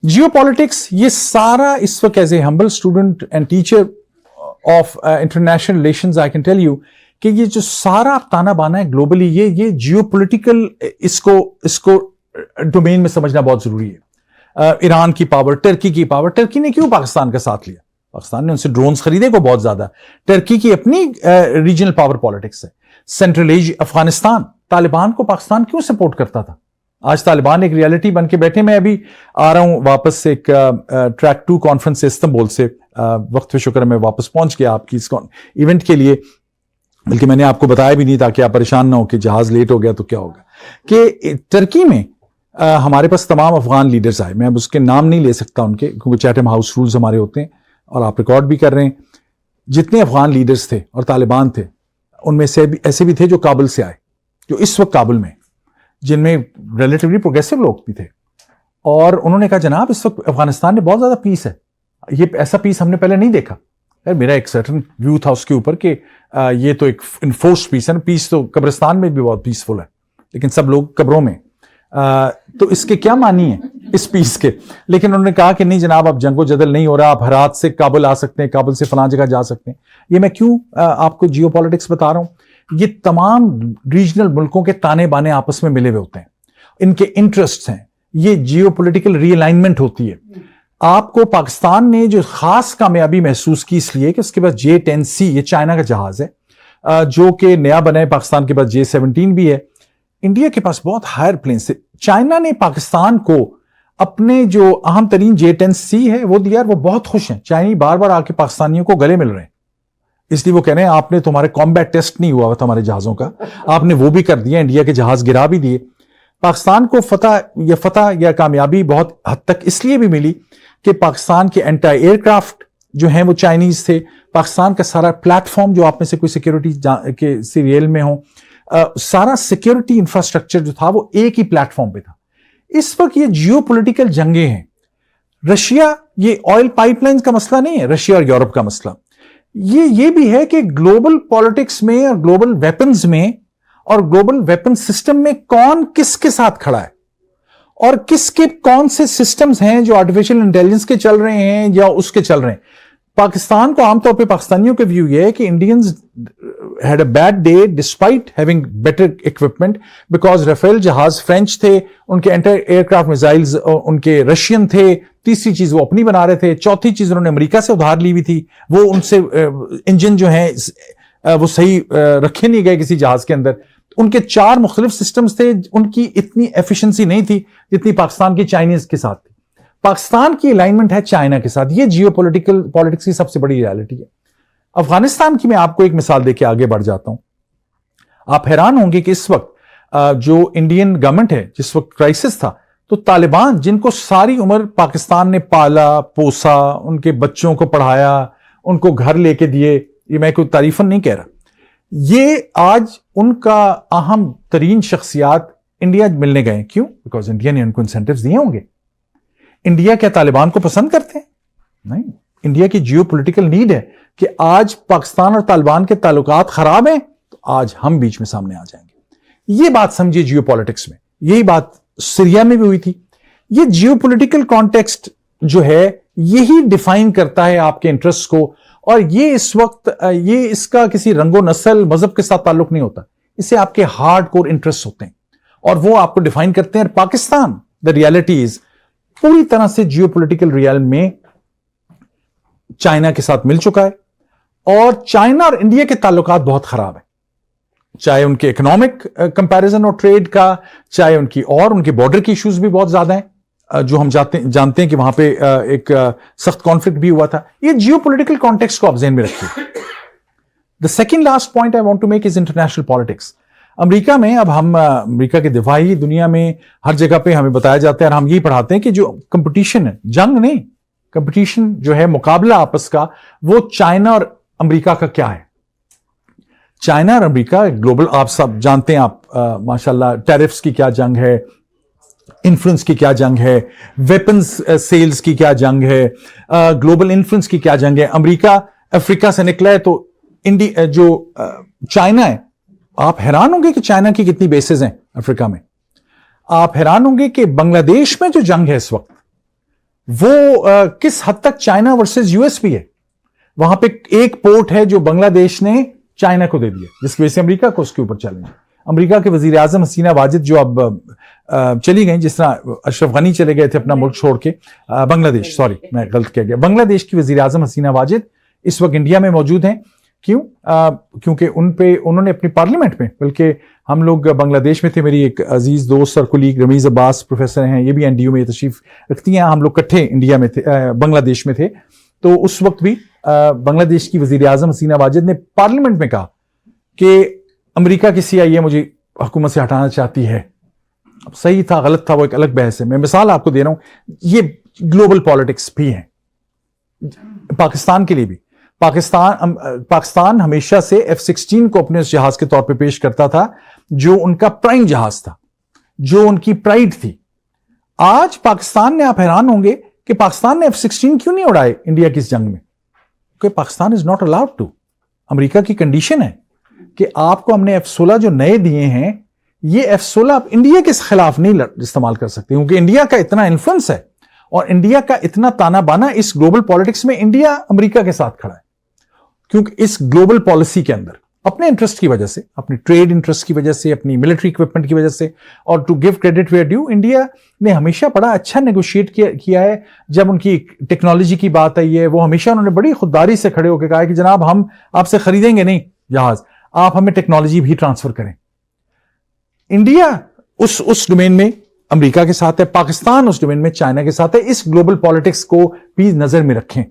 Geopolitics, ये सारा इस वक्त as a humble student and teacher of international relations I can tell you कि ये जो सारा ताना बाना है ग्लोबली, ये जियोपॉलिटिकल इसको डोमेन में समझना बहुत जरूरी है। ईरान की पावर, टर्की की पावर, टर्की ने क्यों पाकिस्तान का साथ लिया? पाकिस्तान ने उनसे ड्रोन्स खरीदे को बहुत ज्यादा। टर्की की अपनी रीजनल पावर पॉलिटिक्स है। सेंट्रल एशिया, अफगानिस्तान, तालिबान को पाकिस्तान क्यों सपोर्ट करता था? आज तालिबान एक रियलिटी बन के बैठे। मैं अभी आ रहा हूं वापस से एक ट्रैक 2 कॉन्फ्रेंस से इस्तांबुल से, वक्त पे शुक्र मैं वापस पहुंच गया आपकी इस इवेंट के लिए, बल्कि मैंने आपको बताया भी नहीं ताकि आप परेशान ना हो कि जहाज लेट हो गया तो क्या होगा। कि टर्की में हमारे पास तमाम अफगान लीडर्स आए। मैं अब उसके नाम नहीं ले सकता उनके, क्योंकि चैथम हाउस रूल्स हमारे होते हैं और आप रिकॉर्ड भी कर रहे हैं। जितने अफगान लीडर्स थे और तालिबान थे, उनमें से भी ऐसे भी थे जो काबुल से आए, जो इस वक्त काबुल में, जिनमें रिलेटिवली प्रोग्रेसिव लोग भी थे। और उन्होंने कहा जनाब इस वक्त अफगानिस्तान में बहुत ज्यादा पीस है, ये ऐसा पीस हमने पहले नहीं देखा। यार मेरा एक सर्टन व्यू था उसके ऊपर कि ये तो एक इन्फोर्स्ड पीस है ना। पीस तो कब्रिस्तान में भी बहुत पीसफुल है, लेकिन सब लोग कब्रों में, तो इसके क्या मानी है इस पीस के? लेकिन उन्होंने कहा कि नहीं जनाब, अब जंगो जदल नहीं हो रहा, आप हरात से काबुल आ सकते हैं, काबुल से फलां जगह जा सकते हैं। ये मैं क्यों आपको जियोपॉलिटिक्स बता रहा हूं? ये तमाम रीजनल मुल्कों के ताने बाने आपस में मिले हुए होते हैं, इनके इंटरेस्ट्स हैं, ये जियोपॉलिटिकल रीअलाइनमेंट होती है। आपको पाकिस्तान ने जो खास कामयाबी महसूस की इसलिए कि उसके पास J-10C, ये चाइना का जहाज है, जो कि नया बना है। पाकिस्तान के पास J-17 भी है। इंडिया के पास बहुत हायर प्लेन से चाइना ने पाकिस्तान को अपने जो अहम तरीन J-10C है वो दिया। वो बहुत खुश हैं। चाइनी बार बार आके पाकिस्तानियों को गले मिल रहे हैं, इसलिए वो कह रहे हैं आपने तुम्हारे कॉम्बैट टेस्ट नहीं हुआ था हमारे जहाजों का, आपने वो भी कर दिया, इंडिया के जहाज गिरा भी दिए। पाकिस्तान को फतह या कामयाबी बहुत हद तक इसलिए भी मिली कि पाकिस्तान के एंटी एयरक्राफ्ट जो हैं वो चाइनीज थे। पाकिस्तान का सारा प्लेटफॉर्म, जो आप में से कोई सिक्योरिटी के सीरियल में हो, सारा सिक्योरिटी इंफ्रास्ट्रक्चर जो था वो एक ही प्लेटफॉर्म पे था। इस वक्त ये जियोपॉलिटिकल जंगे हैं। रशिया, ये ऑयल पाइपलाइंस का मसला नहीं है, रशिया और यूरोप का मसला ये भी है कि ग्लोबल पॉलिटिक्स में और ग्लोबल वेपन्स में और ग्लोबल वेपन सिस्टम में कौन किसके साथ खड़ा है, और किसके कौन से सिस्टम्स हैं जो आर्टिफिशियल इंटेलिजेंस के चल रहे हैं या उसके चल रहे हैं। पाकिस्तान को आमतौर पे पाकिस्तानियों के व्यू ये है कि Indians had a bad day despite having better equipment, because Rafale जहाज फ्रेंच थे, उनके एंटी एयरक्राफ्ट मिसाइल्स उनके रशियन थे, तीसरी चीज वो अपनी बना रहे थे, चौथी चीज उन्होंने अमेरिका से उधार ली हुई थी, वो उनसे इंजन जो है वो सही रखे नहीं गए किसी जहाज के अंदर। उनके 4 मुख्तलिफ सिस्टम्स थे, उनकी इतनी एफिशिएंसी नहीं थी जितनी पाकिस्तान की चाइनीज के साथ थी। पाकिस्तान की अलाइनमेंट है चाइना के साथ। ये जियोपॉलिटिकल पॉलिटिक्स की सबसे बड़ी रियलिटी है। अफगानिस्तान की मैं आपको एक मिसाल देके आगे बढ़ जाता हूं। आप हैरान होंगे कि इस वक्त जो इंडियन गवर्नमेंट है, जिस वक्त क्राइसिस था, तो तालिबान, जिनको सारी उम्र पाकिस्तान ने पाला पोसा, उनके बच्चों को पढ़ाया, उनको घर लेके दिए, ये मैं कोई तारीफन नहीं कह रहा, ये आज उनका अहम तरीन शख्सियात इंडिया मिलने गए। क्यों? बिकॉज इंडिया ने उनको इंसेंटिव्स दिए होंगे। इंडिया क्या तालिबान को पसंद करते हैं? नहीं। इंडिया की जियोपॉलिटिकल नीड है कि आज पाकिस्तान और तालिबान के ताल्लुकात खराब हैं, तो आज हम बीच में सामने आ जाएंगे। ये बात समझिए जियोपॉलिटिक्स में। यही बात सीरिया में भी हुई थी। ये जियोपॉलिटिकल कॉन्टेक्स्ट जो है यही डिफाइन करता है आपके इंटरेस्ट को, और ये इस वक्त ये इसका किसी रंगो नस्ल मजहब के साथ ताल्लुक नहीं होता, इससे आपके हार्ड कोर इंटरेस्ट होते हैं और वो आपको डिफाइन करते हैं। पाकिस्तान, द रियलिटी इज, पूरी तरह से जियोपॉलिटिकल रियल में चाइना के साथ मिल चुका है, और चाइना और इंडिया के ताल्लुकात बहुत खराब है, चाहे उनके इकोनॉमिक कंपैरिजन और ट्रेड का, चाहे उनके बॉर्डर की इश्यूज भी बहुत ज्यादा हैं, जो हम जानते हैं कि वहां पे एक सख्त कॉन्फ्लिक्ट भी हुआ था। ये जियोपॉलिटिकल कॉन्टेक्स्ट को आप ज़हन में रखिए। The second last point I want to make is international politics. America में, अब हम अमेरिका के दिफाई दुनिया में हर जगह पे हमें बताया जाता है और हम यही पढ़ाते हैं कि जो कंपटीशन है, जंग नहीं, कंपटीशन जो है, मुकाबला आपस का, वो चाइना और अमेरिका का क्या है। चाइना और अमेरिका ग्लोबल, आप सब जानते हैं, आप माशाल्लाह, टैरिफ्स की क्या जंग है, इन्फ्लुएंस की क्या जंग है, वेपन्स सेल्स की क्या जंग है, ग्लोबल इन्फ्लुएंस की क्या जंग है। अमेरिका अफ्रीका से निकला है, तो इंडिया जो चाइना है, आप हैरान होंगे कि चाइना की कितनी बेसेस हैं अफ्रीका में। आप हैरान होंगे कि बांग्लादेश में जो जंग है इस वक्त, वो किस हद तक चाइना वर्सेस यूएस भी है। वहां पे एक पोर्ट है जो बांग्लादेश ने चाइना को दे दिया, जिसकी वजह से अमेरिका को उसके ऊपर चैलेंज है। अमेरिका के वजीर आजम हसीना वाजिद जो अब चली गई, जिस तरह अशरफ गनी चले गए थे अपना मुल्क छोड़ के, बांग्लादेश, सॉरी मैं गलत कह गया, बांग्लादेश की वजीर आजम हसीना वाजिद इस वक्त इंडिया में मौजूद हैं। क्यों? क्योंकि उन्होंने अपनी पार्लियामेंट में, बल्कि हम लोग बांग्लादेश में थे, मेरी एक अजीज दोस्त और कुलीग रमीज अब्बास प्रोफेसर हैं, ये भी एनडीयू में तशरीफ रखती हैं, हम लोग इकट्ठे इंडिया में थे, बांग्लादेश में थे। तो उस वक्त भी बांग्लादेश की वजीर आजम हसीना वाजिद ने पार्लियामेंट में कहा कि अमेरिका की CIA मुझे हुकूमत से हटाना चाहती है। अब सही था गलत था वो एक अलग बहस है, मैं मिसाल आपको दे रहा हूं। ये ग्लोबल पॉलिटिक्स भी है पाकिस्तान के लिए भी। पाकिस्तान हमेशा से F-16 को अपने उस जहाज के तौर पे पेश करता था जो उनका प्राइम जहाज था, जो उनकी प्राइड थी। आज पाकिस्तान ने, आप हैरान होंगे कि पाकिस्तान ने F-16 क्यों नहीं उड़ाए इंडिया की इस जंग में, क्योंकि Pakistan is not allowed to. America की कंडीशन है कि आपको हमने F-16 जो नए दिए हैं, ये F-16 आप इंडिया के खिलाफ नहीं इस्तेमाल कर सकते, क्योंकि इंडिया का इतना इन्फ्लुएंस है और इंडिया का इतना ताना बाना इस ग्लोबल पॉलिटिक्स में। इंडिया अमेरिका के साथ खड़ा है क्योंकि इस ग्लोबल पॉलिसी के अंदर अपने इंटरेस्ट की वजह से, अपनी ट्रेड इंटरेस्ट की वजह से, अपनी मिलिट्री इक्विपमेंट की वजह से, और to give credit where due, India ने हमेशा बड़ा अच्छा नेगोशिएट किया है। जब उनकी टेक्नोलॉजी की बात आई है, वो हमेशा उन्होंने बड़ी खुददारी से खड़े होकर कहा कि जनाब हम आपसे खरीदेंगे नहीं जहाज, आप हमें टेक्नोलॉजी भी ट्रांसफर करें। इंडिया उस डोमेन में अमेरिका के साथ है, पाकिस्तान उस डोमेन में चाइना के साथ है। इस ग्लोबल पॉलिटिक्स को भी नजर में रखें।